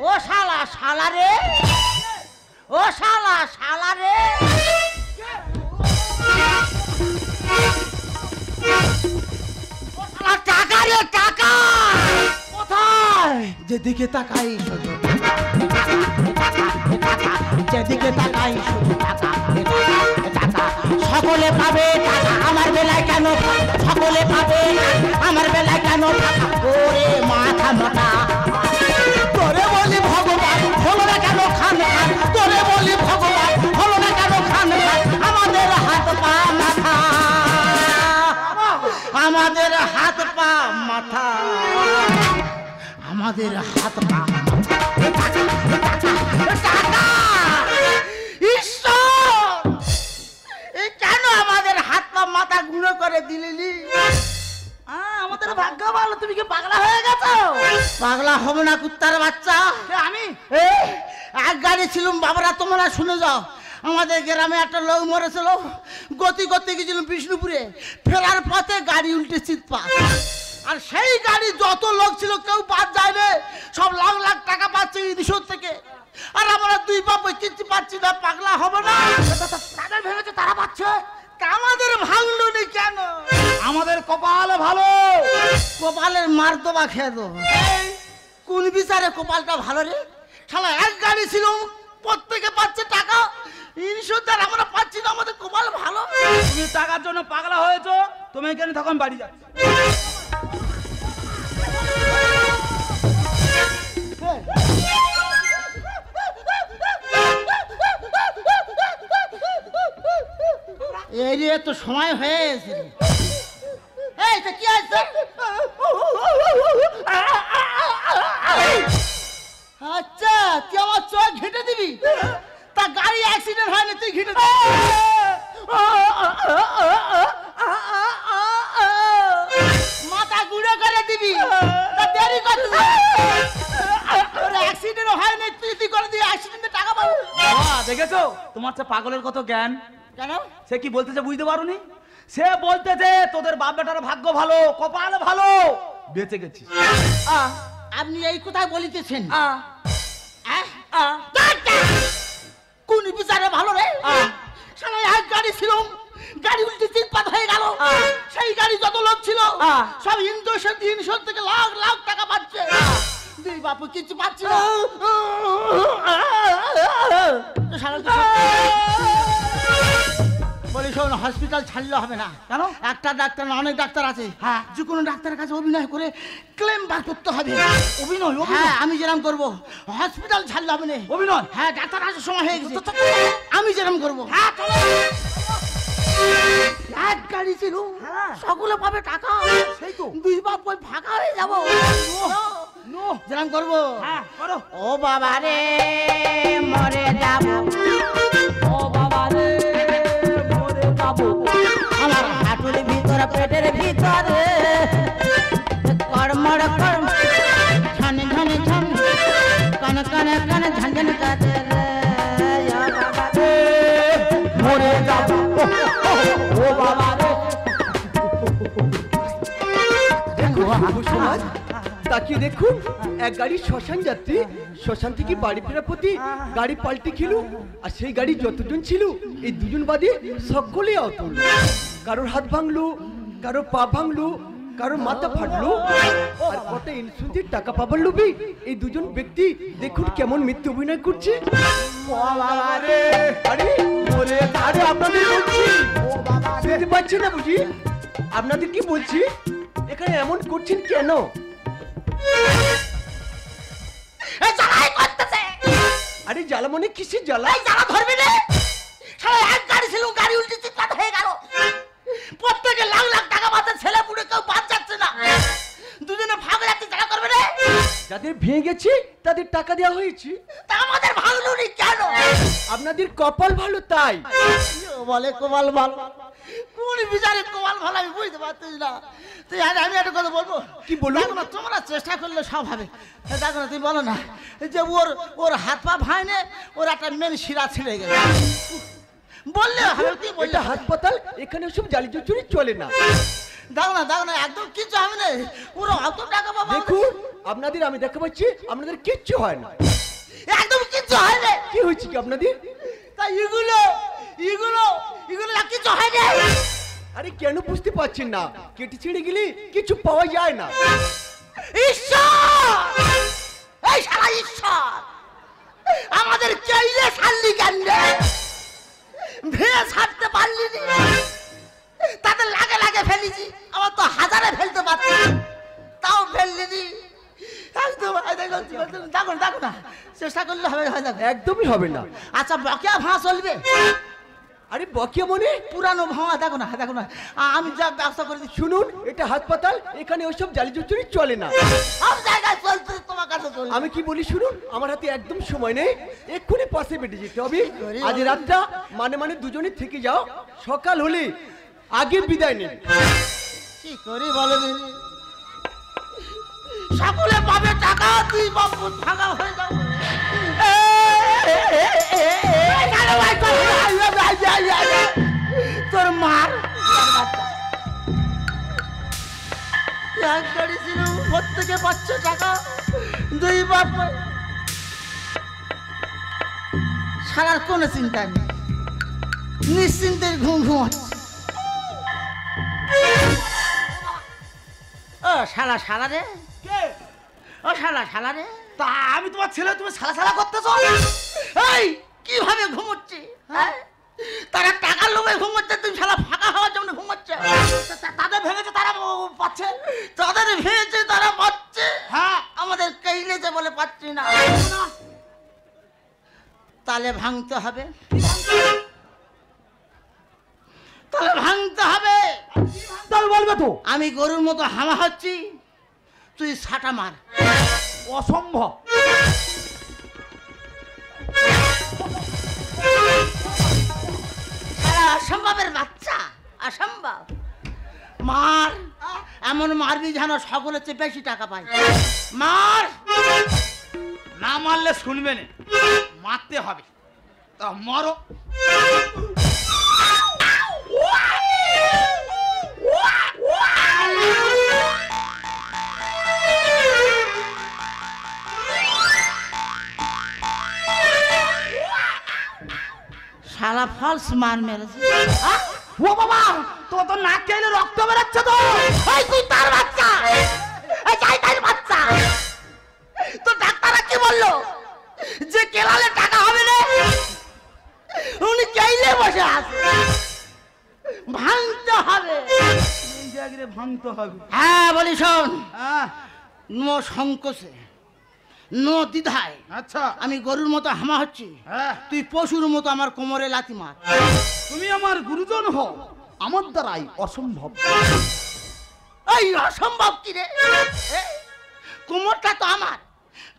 ও শালা শালা রে, ও শালা শালা রে, ও শালা টাকা রে টাকা কোথায়? যেদিকে তাকাই শুধু যেদিকে তাকাই শুধু টাকা টাকা, সকলে পাবে টাকা, আমার বেলায় কেন সকলে পাবে, আমার বেলায় কেন টাকা? ওরে মাথা মোটা, তোরে বলি ভগবান হলো না কেন খান খান, তোরে বলি ভগবান হলো না কেন খান খান, আমাদের হাত পা মাথা, আমাদের হাত পা মাথা, আমাদের হাত পা টাকা। ঈশ্বর, এই কেন আমাদের হাত পা মাথা গুঁড়ো করে দিলি? আমাদের ভাগ্য ভালো, তুমি কি পাগলা হয়ে গেছো? পাগলা হবে না কুত্তার বাচ্চা। আমি এক গাড়ি ছিলাম বাবারা, তোমরা শুনে যাও। আমাদের গ্রামে একটা লোক মরেছিল, গতি করতে গেছিলাম বিষ্ণুপুরে, ফেরার পথে গাড়ি উল্টে চিৎপা, আর সেই গাড়ি যত লোক ছিল কেউ বাদ যায়নি, সব লাখ লাখ টাকা পাচ্ছে ইদিশোর থেকে, আর আমরা দুই বাপ কিচ্ছু পাচ্ছি না। পাগলা হবে না? তাদের ভেবেছে তারা পাচ্ছে, আমাদের ভাঙলো নি কেন? আমাদের কপাল ভালো। কপালের মার দোবা খেয়ে দো। কোন বিচারে কপালটা ভালো রে? শালা এক গাড়ি ছিল, প্রত্যেকে পাচ্ছে টাকা, ইনশোদার আমরা পাচ্ছি না, আমাদের কপাল ভালো। তুমি টাকার জন্য পাগলা হয়েছো, তুমি এখানে তখন বাড়ি যাচ্ছ। এই রে তো সময় হয়ে গেছে। এই তো কি আছে? আচ্ছা, তুই আমার চোখ ঘেঁটে দিবি? তা গাড়ি অ্যাক্সিডেন্ট হয়নি, তুই ঘেঁটে দিবি? মাথা গুঁড়ো করে দিবি? তা দেরি করছিস? অ্যাক্সিডেন্ট হয়নি, তুই করে দিয়ে অ্যাক্সিডেন্টে টাকা পাবো। দেখেছো তোমার চেয়ে পাগলের কত জ্ঞান। কেন? সে কি বলতেছে বুঝতে পারোনি? সে বলতেছে তোদের বাপ বেটার ভাগ্য ভালো, কপাল ভালো, বেঁচে গেছিস। আপনি এই কোথায় বলিতেছেন? কোন বিচারে ভালো রে? শালা এক গাড়ি ছিল, গাড়ি উল্টে চিৎপাত হয়ে গেল, সেই গাড়ি যত লোক ছিল সব ইনশোর থেকে লাখ লাখ টাকা পাচ্ছে, দুই বাপু কিছু পাচ্ছে না। বলি শোন, হসপিটাল ছাড়লে হবে না। কেন? একটা ডাক্তার না, অনেক ডাক্তার আছে। হ্যাঁ, যে কোনো ডাক্তারের কাছে অভিনয় করে ক্লেম বার করতে হবে। অভিনয়? হ্যাঁ, আমি যেরকম করবো, হসপিটাল ছাড়লে হবে না। অভিনয়? হ্যাঁ, ডাক্তার আসার সময় হয়ে গেছে, আমি যেরকম করবো। হ্যাঁ চলো। এক গাড়ি ছিল, সকলে পাবে টাকা, সেই তো দুই বাপ ওই ফাঁকা হয়ে যাবো। যেরকম করবো। হ্যাঁ করো। ও বাবা রে মরে যাবো, ও বাবা রে মরে যাবো, আমার হাঁটুর ভিতরে পেটের ভিতরে কর্মর কর্ম ঝন ঝন ঝন কান কান কান ঝন ঝন কাতে মরে যাবো, ও বাবা রে। সমাজ তাকিয়ে দেখুন, এক গাড়ি শ্মশান যাত্রী শ্মশান থেকে বাড়ি ফেরার পথে গাড়ি পাল্টে খেল, আর সেই গাড়ি যতজন ছিল এই দুজন বাদে সকলে আহত হলো। কারোর হাত ভাঙলো, কারোর পা ভাঙলো, কারোর মাথা ফাটলো, আর কত ইন্স্যুরেন্সের টাকা পাবার লোভে এই দুজন ব্যক্তি দেখুন কেমন মিথ্যে অভিনয় করছে। আরে মরে আরে আপনাদের বলছি, শুনতে পাচ্ছেন না বুঝি? আপনাদের কি বলছি, এখানে এমন করছেন কেন? আরে জ্বালা মনে কিসের জ্বালা? জ্বালা ধরবি না? সারা এক গাড়ি ছিল, গাড়ি উল্টে চিৎপাত হয়ে গেল, প্রত্যেকে লাখ লাখ টাকা পাচ্ছে, ছেলে পুড়ে কেউ বাদ যাচ্ছে না, দুজনে ভাগ যাচ্ছে, জ্বালা করবে না? যাদের ভেঙে গেছে তাদের টাকা দেওয়া হয়েছে, তা আমাদের ভাঙলো নি কেন? আপনাদের কপাল ভালো তাই। বলে কপাল ভালো, কোন বিচারে কপাল ভালো আমি বুঝতে পারছিস না। তুই আমি একটা কথা বলবো। কি বলবো? দেখো না, তোমরা চেষ্টা করলে সব হবে। দেখো না, তুমি বলো না যে ওর হাত পা ভাঙে, ওর একটা মেন শিরা ছিঁড়ে গেছে, বললে হবে? কি বললে? হাসপাতাল, এখানে সব জালি চুরি চলে না। দাও না একদম কিছু হবে না, পুরো অত টাকা পাবো। দেখুন আপনাদের আমি দেখা পাচ্ছি আপনাদের কিচ্ছু হয় না, একদম কিছু হয় না। কি হয়েছে কি আপনাদের? তাই এগুলো না কিছু হয় না। আরে কেন বুঝতে পারছেন না? কেটে ছিঁড়ে গেলে কিছু পাওয়া যায় না। ঈশ্বর, এই সারা ঈশ্বর আমাদের চাইলে ছাড়লি কেন রে? ভেয়ে ছাড়তে পারলি নি, তাদের লাগে ফেলেছি। আমার তো হাজারে ফেলতে পারছি, তাও ফেললি নি। একদম দেখো না, চেষ্টা করলে হবে, হয়ে যাবে। একদমই হবে না। আচ্ছা বকেয়া ভাঙা চলবে? আরে বকিয়া মনে পুরানো ভাঙা দেখো না, আমি যা ব্যবস্থা করে দিচ্ছি। শুনুন, এটা হাসপাতাল, এখানে ওইসব জালি চুরি চলে না। সব জায়গায় চলছে, তোমার কাছে চলছে। আমি কি বলি শুনুন, আমার হাতে একদম সময় নেই, এক্ষুনি পাশে বেটে যেতে হবে। আজ রাতটা মানে দুজনে থেকে যাও, সকাল হলে আগে বিদায় নেন। কি করি বলো দিদি? সকলে পাবে টাকা, তুই বাবু ভাঙা হয়ে যাবে। তোর মার এক গাড়ি ছিল, প্রত্যেকে পাচ্ছে টাকা, দুই বাপ। সারার কোনো চিন্তা নেই, নিশ্চিন্তের ঘুম হচ্ছে। ও শালা রে, কে? ও শালা রে, তা আমি তোমার ছেলে, তুমি সালা করতেছো? এই কিভাবে ঘুমোচ্ছে? হ্যাঁ, তারা টাকার লোভে ঘুমোচ্ছে, তুমি শালা ফাঁকা হওয়ার জন্য ঘুমোচ্ছে। তাদের ভেঙেছে, তারা পাচ্ছে। তাদের ভেঙেছে, তারা পাচ্ছে। হ্যাঁ, আমাদের কেইলেছে বলে পাচ্ছি না। তাহলে ভাঙতে হবে, তাহলে বলবে তো আমি গরুর মতো হামা হচ্ছি, তুই ছাটা মার। অসম্ভব। অসম্ভবের বাচ্চা, অসম্ভব। মার, এমন মারবি যেন সকলের চেয়ে বেশি টাকা পায়। মার, না মারলে শুনবে না, মারতে হবে। তা মরো। শালা ফলস মার মেরেছে। ও বাবা, তো নাক কেলে রক্ত বেরোচ্ছে তো। এই তুই তার বাচ্চা, এই যাই তার বাচ্চা। তো ডাক্তাররা কি বললো? যে কেলালে টাকা হবে না, উনি চাইলে বসে আছে। ভাঙতে হবে, এই জায়গায় ভাঙতে হবে। হ্যাঁ বলি শোন, হ্যাঁ, নো সংকোচে, নো দ্বিধায়। আচ্ছা, আমি গরুর মতো হামা হচ্ছি, হ্যাঁ, তুই পশুর মতো আমার কোমরে লাথি মার। তুমি আমার গুরুজন হও, আমার দ্বারাই অসম্ভব। এই অসম্ভব কি রে? কোমরটা তো আমার,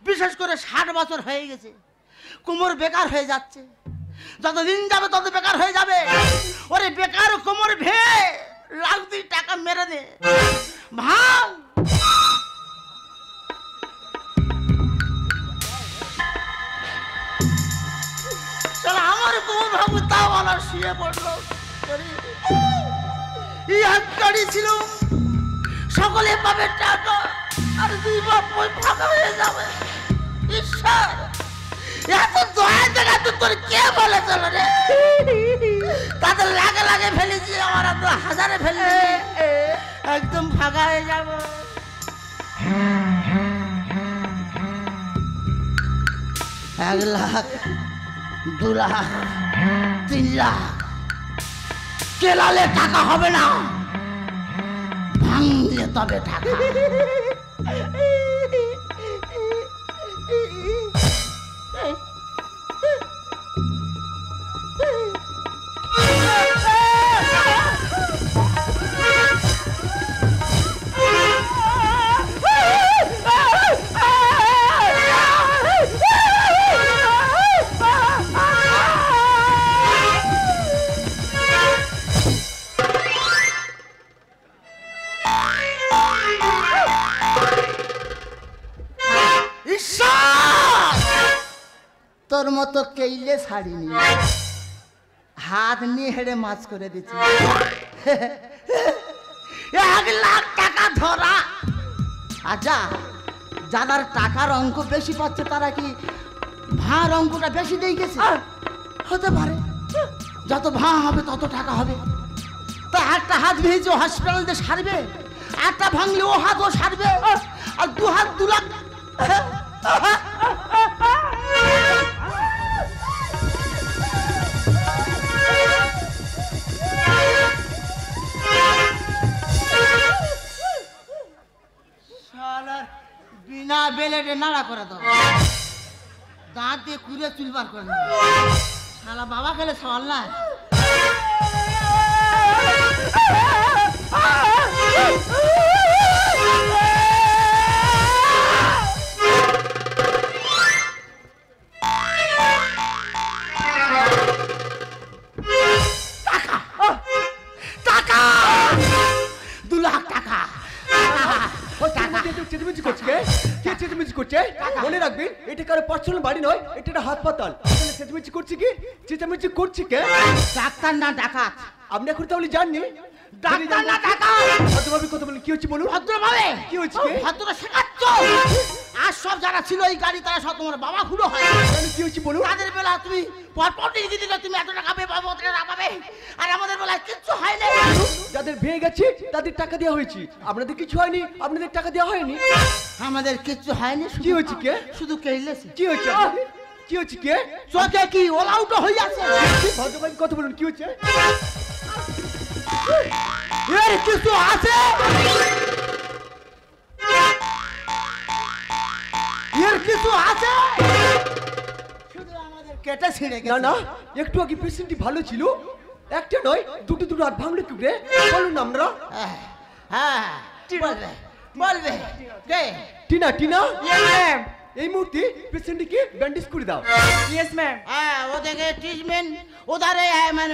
বিশেষ করে 60 বছর হয়ে গেছে, কোমর বেকার হয়ে যাচ্ছে। যতদিন যাবে তত বেকার হয়ে যাবে। ওরে বেকার কোমর ভেঙে লাখ 2 টাকা মেরে দে, ভাঙ। চলো আমার কোমর ভাঙবো, তাও বলা শুয়ে পড়লো। এই এক গাড়ি ছিল, সকলে পাবে টাকা, আর দুই বাপ ফাঁকা হয়ে যাবে। ঈশ্বর, এত দয়া দেখা তো তোর কে বলেছিল রে? তাদের লাগে ফেলেছি, আমার তো হাজারে ফেলেছি, একদম ফাঁকা হয়ে যাব। 1 লাখ, 2 লাখ, 3 লাখ, কেলালে টাকা হবে না, ভাঙলে তবে টাকা। তোর মতো কেইলে ছাড়িনি, হাত নিয়ে হেড়ে মাছ করে দিচ্ছি। 1,00,000 টাকা ধরা। আচ্ছা, যাদের টাকার অঙ্ক বেশি পাচ্ছে তারা কি ভাঁড় অঙ্কটা বেশি দিয়ে গেছে? হতে পারে, যত ভাঁ হবে তত টাকা হবে। তা একটা হাত ভেঙেছে হসপিটাল দিয়ে সারবে, একটা ভাঙলে ও হাতও সারবে, আর 2 হাত 2 লাখ। বিনা বেলেটে নাড়া করে দাও, দাঁত দিয়ে কুড়ে চুলবার করে দাও। শালা বাবা খেলে সওয়াল না। টাকা 2 লাখ টাকা। চেঁচামেচি করছে কে? কে চেঁচামেচি করছে? মনে রাখবেন, এটা কারো পার্সোনাল বাড়ি নয়, এটা একটা হাসপাতাল। এখানে চেঁচামেচি করছে কি? চেঁচামেচি করছে কে? ডাক্তার না ডাকাত? আপনি এখন তাহলে জাননি? ডাক্তার না ডাকাত? ভদ্রভাবে কথা বলেন, কি হচ্ছে বলুন? ভদ্রভাবে কি হচ্ছে কি? ভদ্রতা শেখাচ্ছ? আর সব যারা ছিল এই গাড়ি তারা সব তোমার বাবা খুলো হয়। কি হচ্ছে বলুন? তাদের বেলা তুমি পরপর দিকে দিকে তুমি এত টাকা পেয়ে পাবো, টাকা পাবে, আর আমাদের বেলায় কিচ্ছু হয় না। যাদের ভেঙে গেছে তাদের টাকা দেওয়া হয়েছে, আপনাদের কিছু হয়নি, আপনাদের টাকা দেওয়া হয়নি। আমাদের কিচ্ছু হয়নি। কি হচ্ছে কে? শুধু কেলেছে। কি হচ্ছে? কি হচ্ছে কে? চোখে কি অল আউট হয়ে আছে? ভদ্রভাবে কথা বলুন, কি হচ্ছে? এর কিছু আছে? এর কিছু আছে? শুধু আমাদের কেটে ছিঁড়ে না গেছে। না, একটু আগে পেশেন্টটি ভালো ছিল, একটা নয় দুটো হাত ভাঙলে কি রে? বলুন না আমরা। হ্যাঁ, বলবে বলবে কে? Tina, Tina yes ma'am. এই মুহূর্তে পেশেন্টটিকে ব্যান্ডেজ করে দাও। Yes ma'am. হ্যাঁ, ওদেরকে ট্রিটমেন্ট ওধারে মানে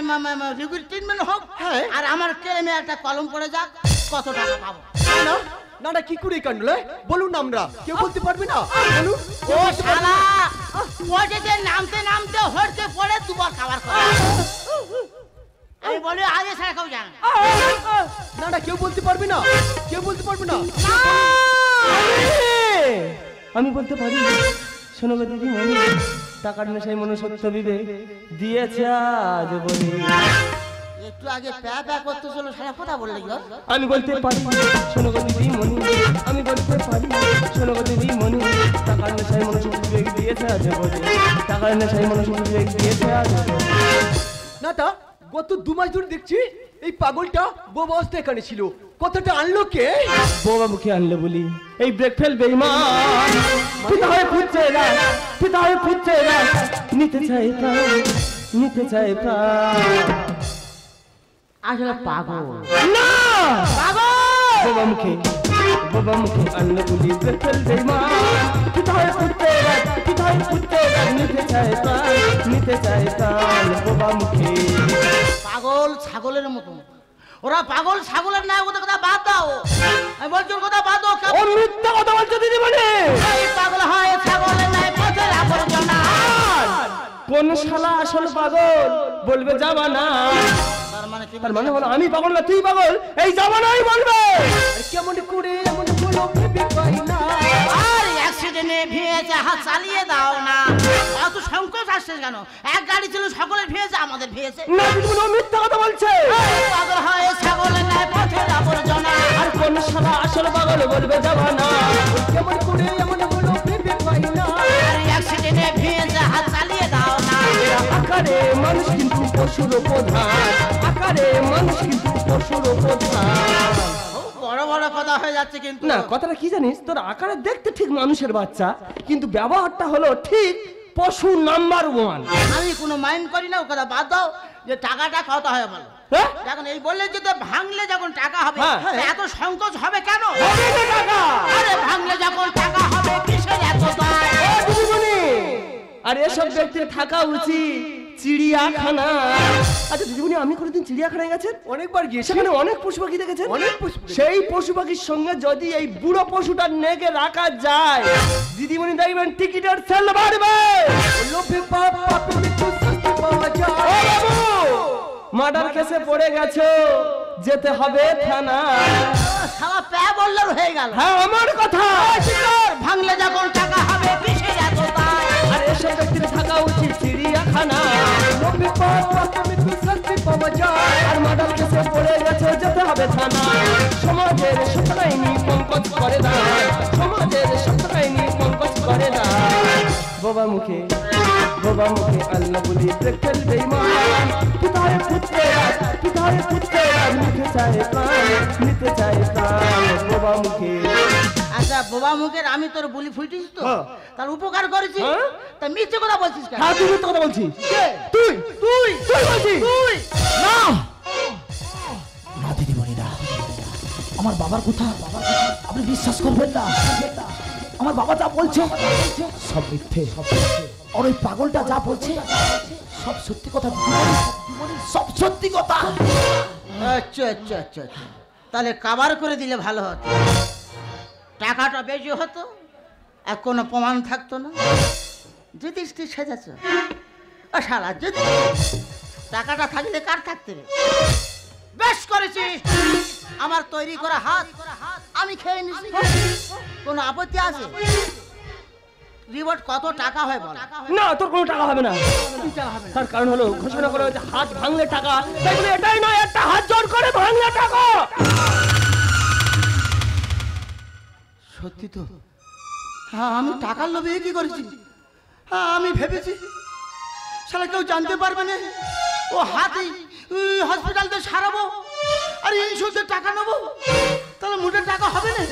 লিকুইড ট্রিটমেন্ট হোক। হ্যাঁ। আর আমার ক্লেমে একটা কলম পড়ে যাক, কত টাকা পাবো? না না না, কি করে কাণ্ড? বলুন না আমরা, কেউ বলতে পারবে না। বলুন। ও শালা, ওইটাতে নামতে নামতে হড়কে পড়ে দুবার খাবার করে। আমি বলি আগে সারা খাও যান। না না, কেউ বলতে পারবে না, কেউ বলতে পারবে না। আমি বলতে পারি, শোনো গো দিদি মনি, টাকার নেশায় মনুষ্যত্ব বিবেক দিয়েছে আজ বলি। একটু আগে প্যা প্যা করতে চলো, সারা কথা বললে গো। আমি বলতে পারি, শোনো গো দিদি মনি, আমি বলতে পারি, শোনো গো দিদি মনি, টাকার নেশায় মনুষ্যত্ব বিবেক দিয়েছে আজ বলি। টাকার নেশায় মনুষ্যত্ব বিবেক দিয়েছে আজ বলি। না তা গত 2 মাস ধরে দেখছি এই পাগলটা বোবা অবস্থায় এখানে ছিল, কথাটা আনলো কে? বোবা মুখে আনলে বলি এই ব্রেক ফেল বেঈমান, পিতা হয়ে খুঁজছে না, পিতা হয়ে খুঁজছে না, নিতে চাই প্রাণ, নিতে চাই প্রাণ। আসলে পাগল না, পাগল। বোবা মুখে আনলে বলি ব্রেক ফেল বেঈমান, পিতা হয়ে খুঁজছে না, পিতা হয়ে খুঁজছে না, নিতে চাই প্রাণ, নিতে চাই প্রাণ। বোবা মুখে পাগল ছাগলের মতো, ওরা পাগল ছাগলের ন্যায়। ওদের কথা বাদ দাও, আমি বলছি ওর কথা বাদ দাও। ও মিথ্যা কথা বলছো দিদি মনি। পাগল হয় ছাগলের ন্যায়, পথের আবর্জনা। কোন শালা আসল পাগল বলবে যাবা না? তার মানে কি? তার মানে হলো আমি পাগল না তুই পাগল, এই জামানাই বলবে। কেমন করে এমন বলো ভেবে পাই না। আর অ্যাক্সিডেন্টে ভিয়েছে, হাত চালিয়ে দাও না। এত সংকোচ আসছে কেন? এক গাড়ি ছিল, সকলের ভিয়েছে, আমাদের ভিয়েছে। না দিদি মনি, ও মিথ্যা কথা বলছে। পাগল হয় ছাগলের ন্যায়, পথের আবর্জনা। আর কোন শালা আসল পাগল বলবে যাবা না? কেমন করে এমন বলো ভেবে পাই না। আর অ্যাক্সিডেন্টে ভিয়েছে, হাত চালিয়ে দাও না। আকারে মানুষ কিন্তু পশুর প্রধান, আকারে মানুষ কিন্তু পশুর প্রধান। বড় বড় কথা হয়ে যাচ্ছে কিন্তু। না, কথাটা কি জানিস, তোর আকারে দেখতে ঠিক মানুষের বাচ্চা, কিন্তু ব্যবহারটা হলো ঠিক পশু নাম্বার 1। আমি কোনো মাইন্ড করি না, ও কথা বাদ দাও। যে টাকাটা কত হয় বলো? হ্যাঁ? এখন এই বললে যে ভাঙলে যখন টাকা হবে, হ্যাঁ। তা এত সংকোচ হবে কেন? হবে না টাকা। আরে ভাঙলে যখন টাকা হবে, কিসের এত দায়? দিদিমণি, আর এসব ব্যক্তির থাকা উচিত চিড়িয়াখানা। আচ্ছা দিদিমণি, আমি কোনোদিন চিড়িয়াখানায় গেছেন? অনেকবার গিয়েছি, সেখানে অনেক পশু পাখি দেখেছেন? অনেক পশু পাখি। সেই পশু পাখির সঙ্গে যদি এই বুড়ো পশুটা নেগে রাখা যায়, দিদিমণি দেখবেন টিকিটের সেল বাড়বে। লোভে পাপ, পাপে মৃত্যু, শাস্তি পাওয়া যায়। মার্ডার কেসে পড়ে গেছো, যেতে হবে থানা। সারা প্যা বললেও হয়ে গেল। হ্যাঁ আমার কথা। ভাঙলে যখন টাকা হবে কিসের এত দাম? আর এসব ব্যক্তির থাকা উচিত চিড়িয়াখানা। শাস্তি পাওয়া যায় আর মাডাল কেসে পড়ে গেছে যেতে হবে থানা। সমাজের সত্যায়নি পঙ্কজ করে না, সমাজের সত্যায়নি পঙ্কজ করে না। বোবা মুখে আল্লাহ বলি প্রেক্ষেল বেঈমান। কোথায় পুত্রেরা নিতে চায় প্রাণ বোবা মুখে। আচ্ছা বোবা মুখের আমি তোর বলি ফুটিস তো, তার উপকার করেছি, তা মিথ্যে কথা বলছিস কেন? তুই মিথ্যে কথা বলছিস? তুই বলছিস? না না দিদিমণি না, আমার বাবার কথা আপনি বিশ্বাস করবেন না। আমার বাবা যা বলছে সব মিথ্যে, আর ওই পাগলটা যা বলছে সব সত্যি কথা, সব সত্যি কথা। আচ্ছা তাহলে কাবার করে দিলে ভালো হতো, টাকাটা বেশি হতো আর কোনো প্রমাণ থাকতো না। যদি তুই সেজেছ সারা, যদি টাকাটা থাকলে কার থাকতে হবে? বেশ করেছিস, আমার তৈরি করা হাত আমি খেয়ে নিছি, কোনো আপত্তি আছে? রিপোর্ট কত টাকা হয় বল? না তোর কোনো টাকা হবে না। তার কারণ হলো ঘোষণা করা হয়েছে হাত ভাঙলে টাকা, তাই বলে এটাই নয় একটা হাত জোর করে ভাঙলে টাকা। সত্যি তো? হ্যাঁ আমি টাকার লোভে কি করেছি? হ্যাঁ আমি ভেবেছি শালা কেউ জানতে পারবে না, ও হাতেই হসপিটালতে সারাবো আর ইন্স্যুরেন্সে টাকা নেবো, তাহলে মোটে টাকা হবে না।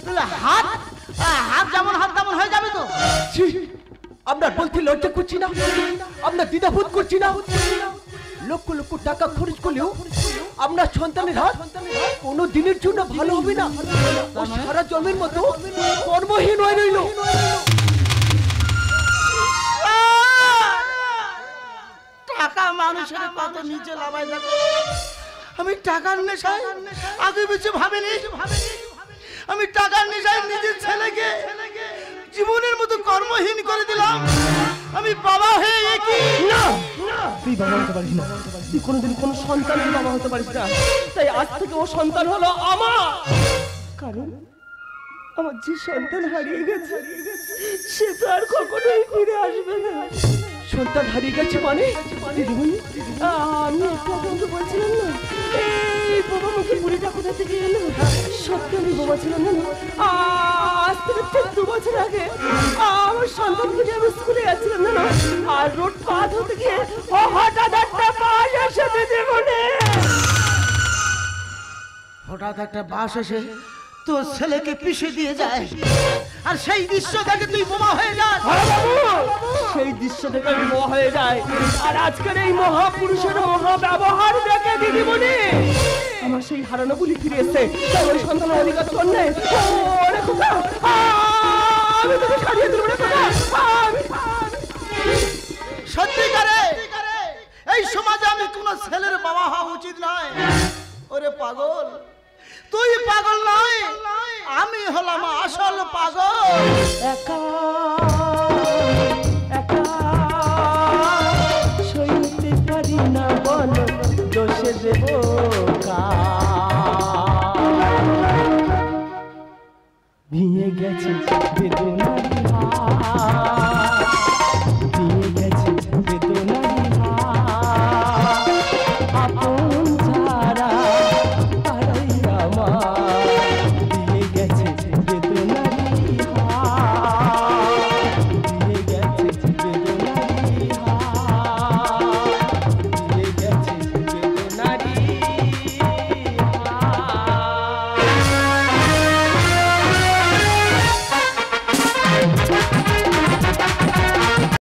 তাহলে হাত যেমন হাত তেমন হয়ে যাবে তো। আমরা বলতে লজ্জা করছি না, আমরা দ্বিধাবোধ করছি না। লক্ষ লক্ষ টাকা খরচ করলেও আমরা সন্তানের হাত কোনো দিনের জন্য ভালো হবে না, ও সারা জন্মের মতো কর্মহীন হয়ে রইল। টাকা মানুষের কত নিচে লাভাই যাবে। আমি টাকার নেশায় আগে পিছু ভাবিনি, আমি টাকার নেশায় নিজের ছেলেকে জীবনের মতো কর্মহীন করে দিলাম। আমি বাবা হয়ে কি না, তুই বাবা হতে পারিস না, তুই কোনোদিন কোনো সন্তানের বাবা হতে পারিস না। তাই আজ থেকে ও সন্তান হলো আমার, কারণ আমার যে সন্তান হারিয়ে গেছে সে তো আর কখনোই ফিরে আসবে না। সন্তান হারিয়ে গেছে মানে? দিদিমণি আমি একটু আপনাকে বলছিলাম না এই বাবা মুখে বুড়িটা কোথা থেকে এলো? সত্যি আমি বাবা ছিলাম না, আজ থেকে ঠিক 2 বছর আগে আমার সন্তানকে নিয়ে আমি স্কুলে যাচ্ছিলাম না, আর রোড পার হতে গিয়ে হঠাৎ একটা বাস এসে দিদিমণি, হঠাৎ একটা বাস এসে তোর ছেলেকে পিষে দিয়ে যায়, আর সেই দৃশ্য দেখে তুই বোমা হয়ে যাস। সেই দৃশ্য দেখে আমি বোমা হয়ে যায়, আর আজকের এই মহাপুরুষের মহা ব্যবহার দেখে দিদিমণি আমার সেই হারানো বলি ফিরে এসছে। তাই ওই সন্তানের অধিকার তোর নেই। ওরে খোকা, আমি তোকে ছাড়িয়ে দেবো রে খোকা। সত্যিকারে এই সমাজে আমি কোন ছেলের বাবা হওয়া উচিত নয়। ওরে পাগল, তুই পাগল নয়, আমি হলাম আসল পাগল। একা সইতে পারি না বল দোষে দেব ভেঙে গেছে বেদনা